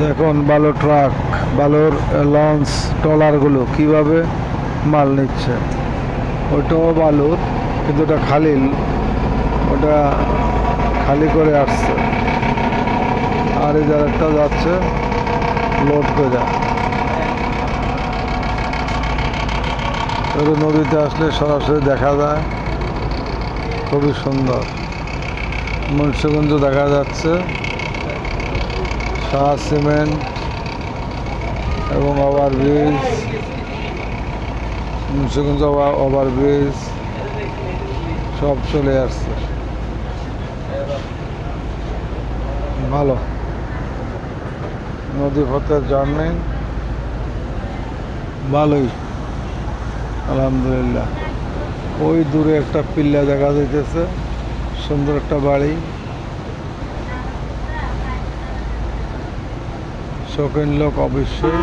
দেখুন বালু ট্রাক, বালুর লঞ্চ, ট্রলারগুলো কিভাবে মাল নিচ্ছে। ওটাও বালুর, কিন্তু ওটা খালি, ওটা খালি করে আসছে। আর এই যারটা যাচ্ছে লোড করে। নদীতে আসলে সরাসরি দেখা যায়, খুবই সুন্দর। মুন্সিগঞ্জ দেখা যাচ্ছে, শাহ সিমেন্ট এবং ওভারব্রিজ, মুন্সিগঞ্জ ওভারব্রিজ সব চলে আসছে। ভালো নদী পথের জার্নি, ভালোই আলহামদুলিল্লাহ। ওই দূরে একটা পিল্লা দেখা যাইতেছে, সুন্দর একটা বাড়ি। শৌখিন লোক অবশ্যই।